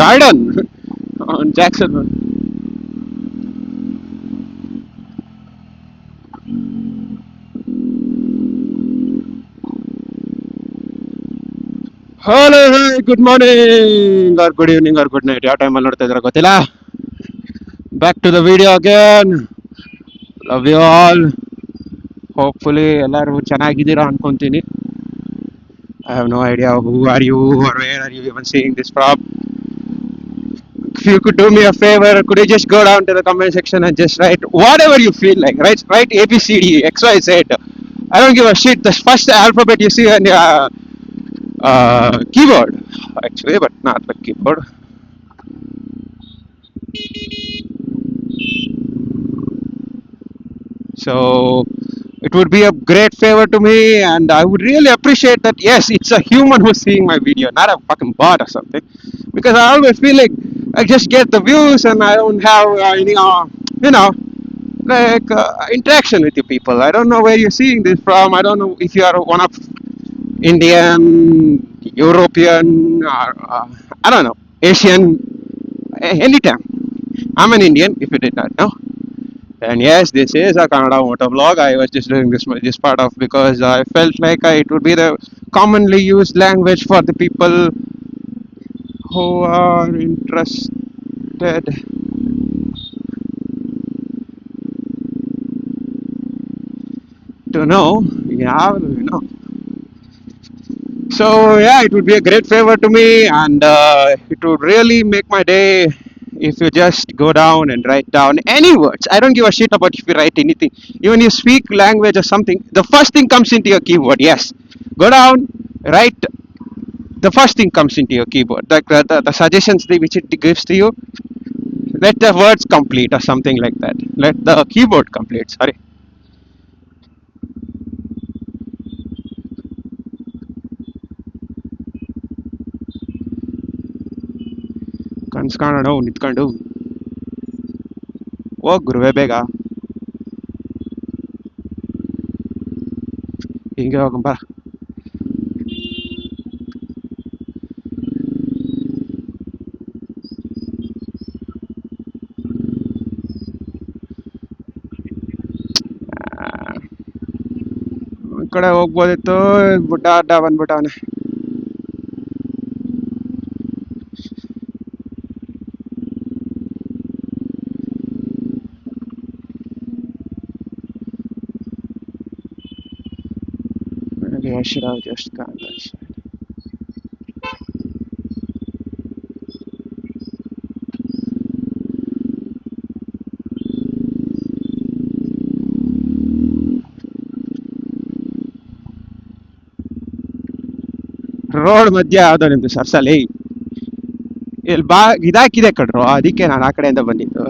Jordan Jackson. Hello, good morning or good evening or good night, ಯಾವ ಟೈಮಲ್ಲಿ ನೋಡ್ತಾ ಇದ್ರೆ ಗೊತ್ತಿಲ್ಲ. Back to the video again. Love you all. Hopefully ಎಲ್ಲರೂ ಚೆನ್ನಾಗಿದ್ದೀರಾ ಅನ್ಕೊಂತೀನಿ. I have no idea who are you or where are you even seeing this from. If you could do me a favor, could you just go down to the comment section and just write whatever you feel like. Write A B C D X Y Z. I don't give a shit. The first alphabet you see on your keyboard, actually, but not the keyboard. So it would be a great favor to me, and I would really appreciate that. Yes, it's a human who's seeing my video, not a fucking bot or something. Because I always feel like I just get the views and I don't have any, like interaction with you people. I don't know where you're seeing this from. I don't know if you are one of Indian, European, or I don't know, Asian. Anytime. I'm an Indian, if you did not know. And yes, this is a Kannada motor vlog. I was just doing this part of because I felt like it would be the commonly used language for the people who are interested to know. Yeah, you know. So yeah, it would be a great favor to me, and it would really make my day if you just go down and write down any words. I don't give a shit about if you write anything. Even you speak language or something, the first thing comes into your keyboard. Yes, go down, write. The first thing comes into your keyboard. The suggestions which it gives to you. Let the words complete or something like that. Let the keyboard complete. Sorry. ಕನ್ಸ್ಕಾಣೋ ನಿಂತ್ಕೊಂಡು ಹೋಗ್ ಗುರುವೆ ಬೇಗ, ಹಿಂಗೆ ಹೋಗಂಬ. ಈ ಕಡೆ ಹೋಗ್ಬೋದಿತ್ತು, ಬುಡ್ಡ ಅಡ್ಡ ಬಂದ್ಬಿಟ್ಟವನೆ. I should have just gone that side. Road ಮಧ್ಯ ಯಾವ್ದೋ ನಿಮ್ದು ಸರ್ಸಲಿ ಇಲ್ಲಿ ಇದಾಕಿದೆ ಕಣ್ರು, ಅದಕ್ಕೆ ನಾನು ಆ ಕಡೆಯಿಂದ ಬಂದಿದ್ದು.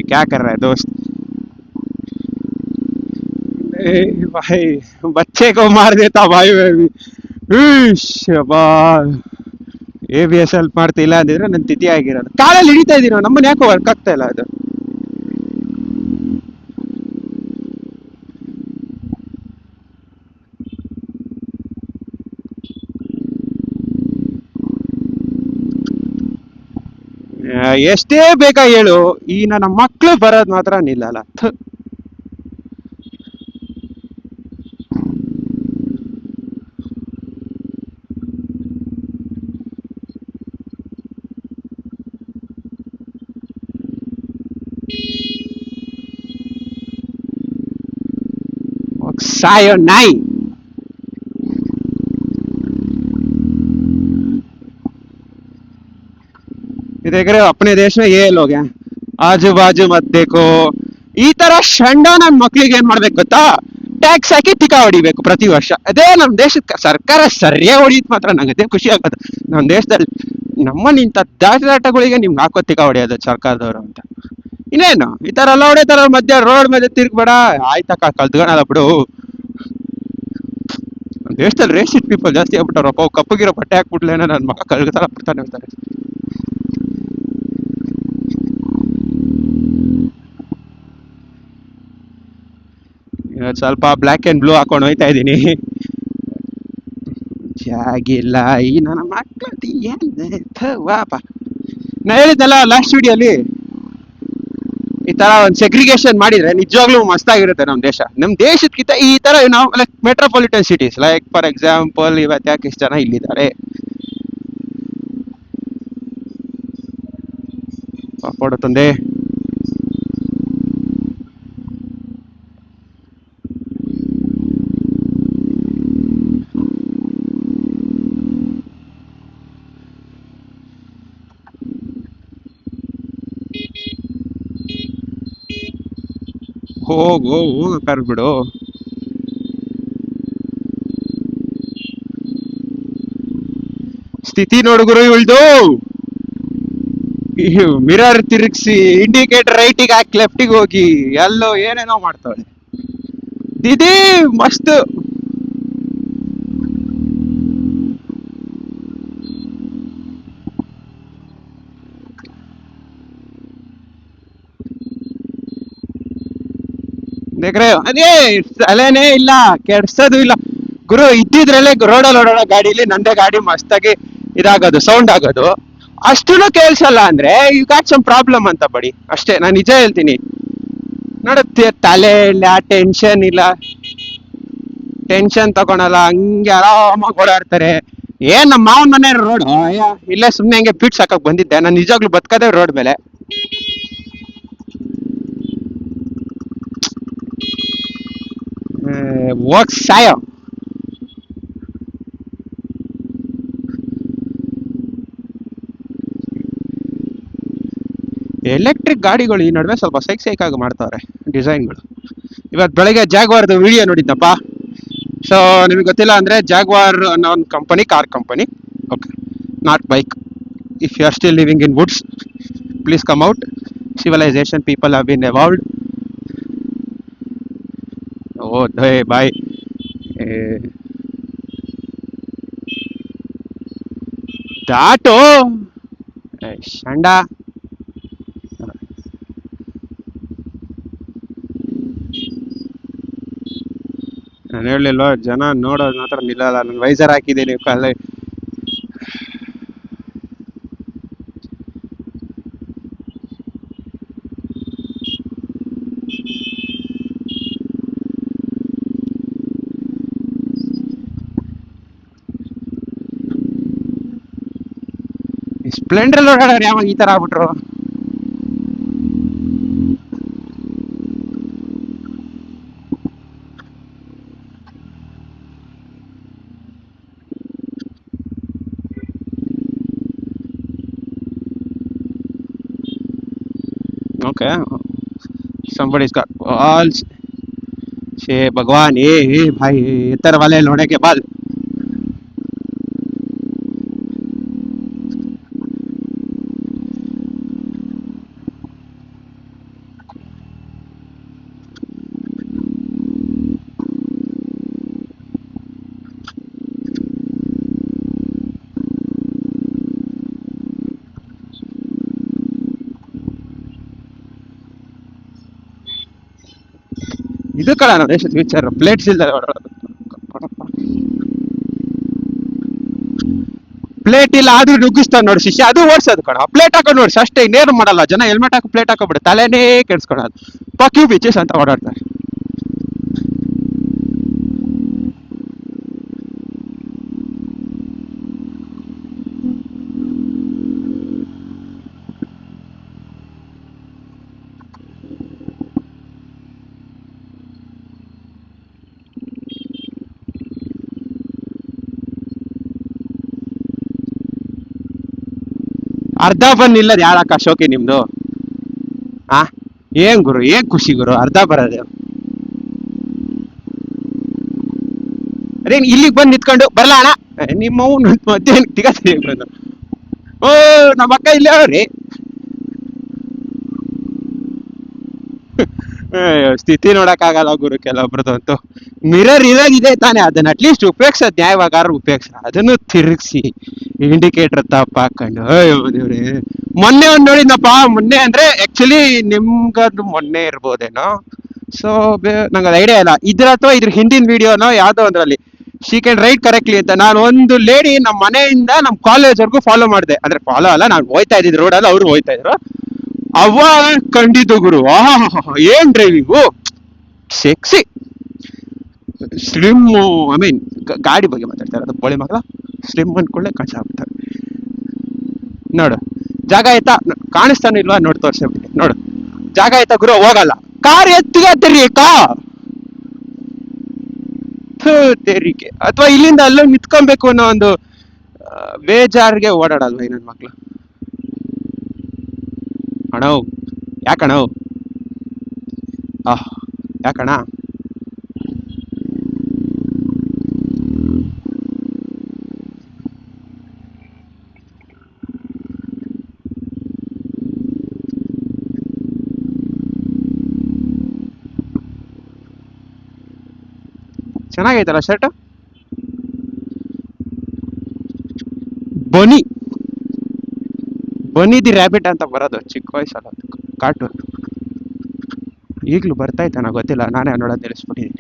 क्या कर रहा है दोस्त? भाई बच्चे को मार देता भाई. ಎ ಬಿ ಎಸ್ ಹೆಲ್ಪ್ ಮಾಡ್ತಿಲ್ಲ ಅಂದಿದ್ರೆ ನನ್ನ ತಿಥಿ ಆಗಿರೋದು. ಕಾಲಲ್ಲಿ ಹಿಡಿತಾ ಇದೀನಿ, ನಮ್ಮನ್ನ ಯಾಕೋ ವರ್ಕ್ ಆಗ್ತಾ ಇಲ್ಲ ಅದು. ಎಷ್ಟೇ ಬೇಗ ಹೇಳು, ಈ ನನ್ನ ಮಕ್ಳು ಬರೋದ್ ಮಾತ್ರ ನಿಲ್ಲಲ್ಲ. सायो नाई. देख रहे हो अपने देश में ये लोग हैं, ಆಜು ಬಾಜು ಮತ್ देखो. ಈ ತರ ಷಂಡ ನನ್ ಮಕ್ಳಿಗೆ ಏನ್ ಮಾಡ್ಬೇಕು ಗೊತ್ತಾ? ಟ್ಯಾಕ್ಸ್ ಹಾಕಿ ಟಿಕಾ ಹೊಡಿಬೇಕು ಪ್ರತಿ ವರ್ಷ. ಅದೇ ನಮ್ ದೇಶದ ಸರ್ಕಾರ ಸರಿಯಾಗಿ ಹೊಡಿತ್ ಮಾತ್ರ ನಂಗೆ ಅದೇ ಖುಷಿ ಆಗೋದು. ನಮ್ ದೇಶದಲ್ಲಿ ನಮ್ಮನ್ನ ಇಂಥ ದಾಟಗಳಿಗೆ ನಿಮ್ಗೆ ಹಾಕೋ ತಿಕ್ಕ ಹೊಡೆಯೋದು ಸರ್ಕಾರದವರು ಅಂತ. ಇನ್ನೇನು ಈ ತರ ಎಲ್ಲ ಹೊಡೆತಾರ ಮಧ್ಯ ರೋಡ್ ಮೇಲೆ ತಿರ್ಗ್ಬೇಡ, ಆಯ್ತಕ್ಕ ಕಲ್ತ್ಕೊಳಲ್ಲ ಬಿಡು. ದೇಶದಲ್ಲಿ ರೇಸಿಡ್ ಪೀಪಲ್ ಜಾಸ್ತಿ ಆಗ್ಬಿಟ್ಟಾರಪ್ಪ, ಕಪ್ಪಗಿರೋ ಬಟ್ಟೆ ಹಾಕ್ಬಿಟ್ಲೇನೋ ನನ್ನ ಮಗ ಕಲ್ಗತರ ಬಿಡ್ತಾನೆ ಅಂತಾರೆ. ಇವತ್ತು ಸ್ವಲ್ಪ ಬ್ಲ್ಯಾಕ್ ಅಂಡ್ ಬ್ಲೂ ಹಾಕೊಂಡು ಹೋಯ್ತಾ ಇದ್ದೀನಿ. ಜಾಗಿಲ್ಲ ಈ ನನ್ನ ಮಕ್ಕಳದ್ದು ಏನ್ ವಾಪ. ನಾ ಹೇಳಿದ್ದಲ್ಲ ಲಾಸ್ಟ್ ವಿಡಿಯೋಲಿ, ಈ ತರ ಒಂದು ಸೆಗ್ರಿಗೇಷನ್ ಮಾಡಿದ್ರೆ ನಿಜವಾಗ್ಲೂ ಮಸ್ತಾಗಿರುತ್ತೆ ನಮ್ಮ ದೇಶ. ನಮ್ಮ ದೇಶಕ್ಕಿಂತ ಈ ತರ ನಾವು like metropolitan cities, like for example ಇವತ್ತು ಯಾಕೆ ಇಷ್ಟು ಜನ ಇಲ್ಲಿದ್ದಾರೆ, ಪಾಪೋಡ ತಂದೆ. ಹೋಗು ಕರ್ಬಿಡು. ಸ್ಥಿತಿ ನೋಡುಗರು ಇವಳ್ದು. ಮಿರರ್ ತಿರುಗಿಸಿ ಇಂಡಿಕೇಟರ್ ರೈಟಿಗೆ ಹಾಕಿ ಲೆಫ್ಟಿಗೆ ಹೋಗಿ ಎಲ್ಲೋ ಏನೇನೋ ಮಾಡ್ತಾಳೆ ದೀದಿ. ಮಸ್ತ್ ದೇಕ್ರೆ ಅದೇ ಅಲೇನೇ ಇಲ್ಲ, ಕೆಡ್ಸೋದು ಇಲ್ಲ ಗುರು. ಇದ್ದಿದ್ರಲ್ಲೇ ರೋಡಲ್ಲಿ ಓಡಾಡೋ ಗಾಡಿಲಿ ನಂದೇ ಗಾಡಿ ಮಸ್ತಾಗಿ ಇದಾಗೋದು, ಸೌಂಡ್ ಆಗೋದು. ಅಷ್ಟೂ ಕೇಳಿಸಲ್ಲ ಅಂದ್ರೆ ಯು ಗಾಟ್ ಸಮ್ ಪ್ರಾಬ್ಲಮ್ ಅಂತ ಬಡಿ ಅಷ್ಟೇ. ನಾನು ನಿಜ ಹೇಳ್ತೀನಿ. ನೋಡುತ್ತೆ ತಲೆ ಇಲ್ಲ, ಟೆನ್ಷನ್ ಇಲ್ಲ, ಟೆನ್ಷನ್ ತಗೊಳಲ್ಲ, ಹಂಗೆ ಆರಾಮಾಗಿ ಓಡಾಡ್ತಾರೆ. ಏನ್ ನಮ್ಮ ಮಾವನ ಮನೆ ರೋಡ್, ಇಲ್ಲೇ ಸುಮ್ನೆ ಹಂಗೆ ಪೀಟ್ ಸಾಕಕ್ ಬಂದಿದ್ದೆ. ನಾನು ನಿಜವಾಗ್ಲೂ ಬದುಕದೇ ರೋಡ್ ಮೇಲೆ. ಹೋಗ್ ಸಾಯೋ. ಎಲೆಕ್ಟ್ರಿಕ್ ಗಾಡಿಗಳು ಈ ನಡುವೆ ಸ್ವಲ್ಪ ಸೈಕ್ ಆಗಿ ಮಾಡ್ತಾವ್ರೆ ಡಿಸೈನ್ಗಳು. ಇವತ್ತು ಬೆಳಗ್ಗೆ ಜಾಗ್ವಾರ್ದು ವಿಡಿಯೋ ನೋಡಿದ್ನಪ್ಪ. ಸೊ ನಿಮಗೆ ಗೊತ್ತಿಲ್ಲ ಅಂದ್ರೆ ಜಾಗ್ವಾರ್ ಅನ್ನೋ ಒಂದು company, car company. Okay, not bike. If you are still living in woods, please come out. Civilisation people have been evolved. ಓ ಧೇ ಬಾಯ್. ದಾಟು ಶಂಡ. ನಾನು ಹೇಳಲಿಲ್ವ ಜನ ನೋಡೋದು ಮಾತ್ರ ನಿಲ್ಲಲ್ಲ. ನಾನು ವೈಸರ್ ಹಾಕಿದ್ದೀನಿ ಕಾಲ. ಸ್ಪ್ಲೆಂಡರ್ ಓಡಾಡೋರು ಯಾವಾಗ ಈ ತರ ಆಗ್ಬಿಟ್ರು? Okay, somebody's got balls. शे भगवान, ये भाई इतर वाले लोड़े के बाद ಇದು ಕಣ ನಮ್ಮ ದೇಶದ ಫ್ಯೂಚರ್. ಪ್ಲೇಟ್ಸ್ ಇಲ್ದ ಪ್ಲೇಟ್ ಇಲ್ಲ ಆದ್ರೂ ನುಗ್ಗಿಸ್ತಾವ ನೋಡಿ ಶಿಷ್ಯ. ಅದು ಓಡಿಸೋದು ಕಣ. ಪ್ಲೇಟ್ ಹಾಕೊಂಡು ನೋಡಿಸಿ ಅಷ್ಟೇ, ಇನ್ನೇನು ಮಾಡಲ್ಲ. ಜನ ಹೆಲ್ಮೆಟ್ ಹಾಕಿ ಪ್ಲೇಟ್ ಹಾಕೋಬಿಡ, ತಲೆನೇ ಕೆಡ್ಸ್ಕೊಳೋದು. ಪಕ್ಯೂ ಬೀಚಸ್ ಅಂತ ಓಡಾಡ್ತಾರೆ. ಅರ್ಧ ಬಂದಿಲ್ಲದ ಯಾರಕ್ಕ ಶೋಕಿ ನಿಮ್ದು? ಆ ಏನ್ ಗುರು, ಏನ್ ಖುಷಿ ಗುರು ಅರ್ಧ ಬರೋದು? ಅದೇನ್ ಇಲ್ಲಿಗೆ ಬಂದು ನಿಂತ್ಕೊಂಡು ಬರಲ್ಲ ಅಣ್ಣ ನಿಮ್ಮ ಮಧ್ಯಾಹ್ನ ತಿಗಾ ಬಂದು ಓ ನಮ್ಮ ಅಕ್ಕ ಇಲ್ಲೇ ಅವ್ರಿ. ಸ್ಥಿತಿ ನೋಡಕ್ ಆಗಲ್ಲ ಗುರು ಕೆಲವೊಬ್ರದಂತೂ. ಮಿರರ್ ಇರೋದಿದೆ ತಾನೆ, ಅದನ್ನ ಅಟ್ಲೀಸ್ಟ್ ಉಪಯೋಗಿಸೋದ್ ನ್ಯಾಯವಾಗಾರು ಉಪಯೋಗಿಸ, ಅದನ್ನು ತಿರುಗಿಸಿ ಇಂಡಿಕೇಟರ್ ತಪ್ಪ ಹಾಕೊಂಡು ಅಯ್ಯೋ ದೇವ್ರೆ. ಮೊನ್ನೆ ಒಂದ್ ನೋಡಿದ್ನಪ್ಪ, ಮೊನ್ನೆ ಅಂದ್ರೆ ಆಕ್ಚುಲಿ ನಿಮ್ಗದು ಮೊನ್ನೆ ಇರ್ಬೋದೇನೋ. ಸೊ ನಂಗೆ ಅದು ಐಡಿಯಾ ಇಲ್ಲ, ಇದ್ರ ಅಥವಾ ಇದ್ರ ಹಿಂದಿನ ವಿಡಿಯೋನೋ ಯಾವ್ದೋ ಒಂದ್ರಲ್ಲಿ ಶಿ ಕ್ಯಾನ್ ರೈಟ್ ಕರೆಕ್ಟ್ಲಿ ಅಂತ. ನಾನು ಒಂದು ಲೇಡಿ ನಮ್ಮ ಮನೆಯಿಂದ ನಮ್ ಕಾಲೇಜ್ ವರ್ಗು ಫಾಲೋ ಮಾಡಿದೆ, ಅಂದ್ರೆ ಫಾಲೋ ಅಲ್ಲ, ನಾನು ಹೋಯ್ತಾ ಇದ್ದಿದ್ದು ರೋಡಲ್ಲಿ, ಅವ್ರು ಹೋಯ್ತಾ ಇದ್ರು. ಅವ ಕಂಡಿದ್ದು ಗುರು, ಏನ್ driving, sexy, slim. I mean ಗಾಡಿ ಬಗ್ಗೆ ಮಾತಾಡ್ತಾರೆ, ಅದು ಬೋಳಿ ಮಗ ಸ್ಲಿಮ್ ಅನ್ಕೊಳ್ಳೆ ಕಳ್ಸಾಗ್ಬಿಡ್ತಾರೆ. ನೋಡು ಜಾಗ ಆಯ್ತಾ, ಕಾಣಿಸ್ತಾನೆ ಇಲ್ವಾ ನೋಡಿ ತೋರ್ಸ್ಬಿಟ್ಟೆ ನೋಡು. ಜಾಗ ಆಯ್ತಾ ಗುರು, ಹೋಗಲ್ಲ, ಕಾರ್ ಎತ್ತಿಗೆ ತೆರೀಕಾ ತೆರಿಗೆ, ಅಥವಾ ಇಲ್ಲಿಂದ ಅಲ್ಲೋ ನಿತ್ಕೊಬೇಕು ಅನ್ನೋ ಒಂದು ಬೇಜಾರ್ಗೆ ಓಡಾಡಲ್ವ ಈ ನನ್ ಮಕ್ಳು. ಅಣವ್ ಯಾಕಣವ್, ಯಾಕಣ. ಚೆನ್ನಾಗೈತಲ್ಲ shirt. Bunny bunny the rabbit ಅಂತ ಬರೋದು ಚಿಕ್ಕ ವಯಸ್ಸಲ್ಲ ಕಾರ್ಟೂನ್. ಈಗ್ಲೂ ಬರ್ತಾ ಇತ್ತ ನನಗೆ ಗೊತ್ತಿಲ್ಲ, ನಾನೇ ನೋಡೋದು ತಿಳಿಸ್ಬಿಟ್ಟಿದ್ದೀನಿ.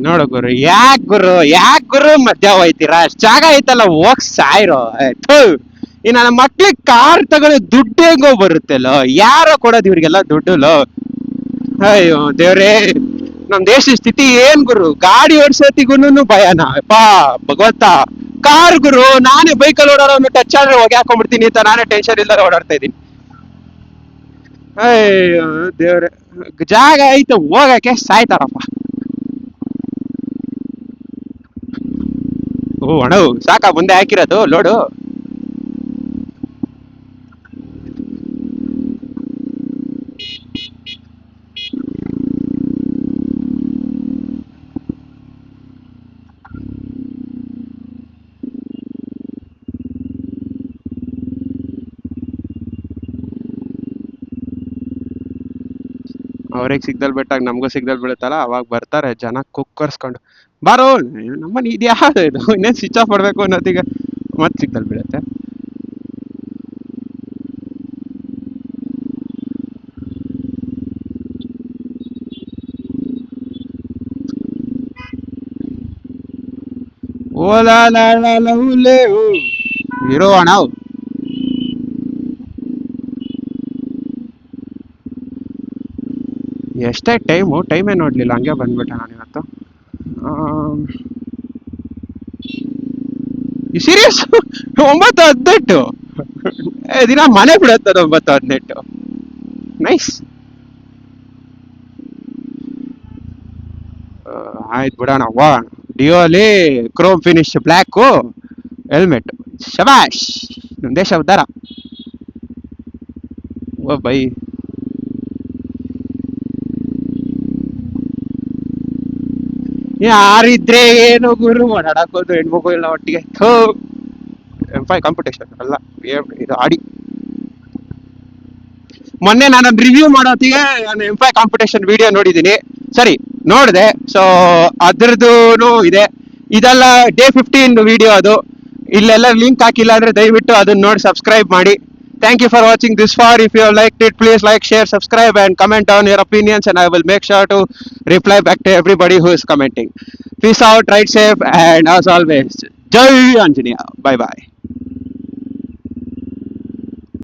ನೋಡು ಗುರು, ಯಾಕ್ ಗುರು ಮಧ್ಯ ಹೋಯ್ತೀರಾ, ಅಷ್ಟ್ ಜಾಗ ಐತಲ್ಲ ಹೋಗ್ ಸಾಯ್ರೋ. ಈ ನನ್ನ ಮಕ್ಳಿಗೆ ಕಾರ್ ತಗೊಳ್ಳೋ ದುಡ್ಡು ಹೆಂಗೋ ಬರುತ್ತಲ್ಲೋ, ಯಾರೋ ಕೊಡೋದು ಇವ್ರಿಗೆಲ್ಲ ದುಡ್ಡುಲೋ. ಅಯ್ಯೋ ದೇವ್ರೇ, ನಮ್ ದೇಶದ ಸ್ಥಿತಿ ಏನ್ ಗುರು, ಗಾಡಿ ಓಡಿಸೋತಿಗೂನು ಭಯನ ಪಾ ಭಗವಂತ. ಕಾರ್ ಗುರು, ನಾನೇ ಬೈಕಲ್ಲಿ ಓಡಾಡೋನು ಟಚ್ ಆದ್ರೆ ಹೋಗಿ ಹಾಕೊಂಡ್ಬಿಡ್ತೀನಿ ಅಂತ ನಾನೇ ಟೆನ್ಷನ್ ಇಲ್ಲದೆ ಓಡಾಡ್ತಾ ಇದ್ದೀನಿ. ಅಯ್ಯೋ ದೇವ್ರೆ, ಜಾಗ ಐತೆ ಹೋಗಕ್ಕೆ ಸಾಯ್ತಾರಪ್ಪ. ಓ ಅಣವ್ ಸಾಕಾ ಮುಂದೆ ಹಾಕಿರೋದು ಲೋಡು. ಅವ್ರಿಗೆ ಸಿಗ್ದಲ್ ಬಿಟ್ಟಾಗ ನಮಗೂ ಸಿಗ್ದಲ್ ಬೀಳುತ್ತಲ್ಲ, ಅವಾಗ ಬರ್ತಾರೆ ಜನ ಕುಕ್ಕರ್ಸ್ಕೊಂಡು, ಬಾರೋ ನಮ್ಮನೆ ಇದು ಯಾವ್ದು ಇದು, ಇನ್ನೇನು ಸ್ವಿಚ್ ಆಫ್ ಮಾಡ್ಬೇಕು ಅನ್ನೋದೀಗ ಮತ್ತೆ ಸಿಗ್ದಲ್ ಬೀಳುತ್ತೆ. ಓಲಾ ಲೇ ಇರೋ ಅಣ್ಣ. ಎಷ್ಟೇ ಟೈಮೇ ನೋಡ್ಲಿಲ್ಲ, ಹಂಗೆ ಬಂದ್ಬಿಟ್ಟೆ ನಾನು ಇವತ್ತು. ಸೀರಿಯಸ್ 9:18 ದಿನ ಮನೆ ಬಿಡುತ್ತದ 9:18. ನೈಸ್. ಆಯ್ತು ಬಿಡೋಣ, ಹೋಗೋಣ. ಡಿಯೋಲಿ ಕ್ರೋಮ್ ಫಿನಿಶ್ ಬ್ಲ್ಯಾಕು ಹೆಲ್ಮೆಟ್, ಶಬಾಷ್, ನಮ್ ದೇಶ ಉದ್ದಾರ. ಓ ಬೈ, ಯಾರಿದ್ರೆ ಏನು ಗುರು, ಓಡಾಡಕೋದು ಹೆಣ್ಮಗು ಇಲ್ಲ ಒಟ್ಟಿಗೆ. M5 ಕಾಂಪಿಟೇಷನ್ ಅಲ್ಲ, ಇದು ಆಡಿ. ಮೊನ್ನೆ ನಾನು ರಿವ್ಯೂ ಮಾಡೋತ್ತಿಗೆ ನಾನು M5 ಕಾಂಪಿಟೇಷನ್ ವಿಡಿಯೋ ನೋಡಿದ್ದೀನಿ, ಸರಿ ನೋಡಿದೆ. ಸೊ ಅದ್ರದ್ದು ಇದೆ, ಇದೆಲ್ಲ ಡೇ 15 ವಿಡಿಯೋ ಅದು. ಇಲ್ಲೆಲ್ಲ ಲಿಂಕ್ ಹಾಕಿಲ್ಲ ಅಂದ್ರೆ ದಯವಿಟ್ಟು ಅದನ್ನ ನೋಡಿ ಸಬ್ಸ್ಕ್ರೈಬ್ ಮಾಡಿ. Thank you for watching this far. If you have liked it, please like, share, subscribe and comment on your opinions, and I will make sure to reply back to everybody who is commenting. Peace out, ride safe, and as always, Jai Anjaneya. Bye bye.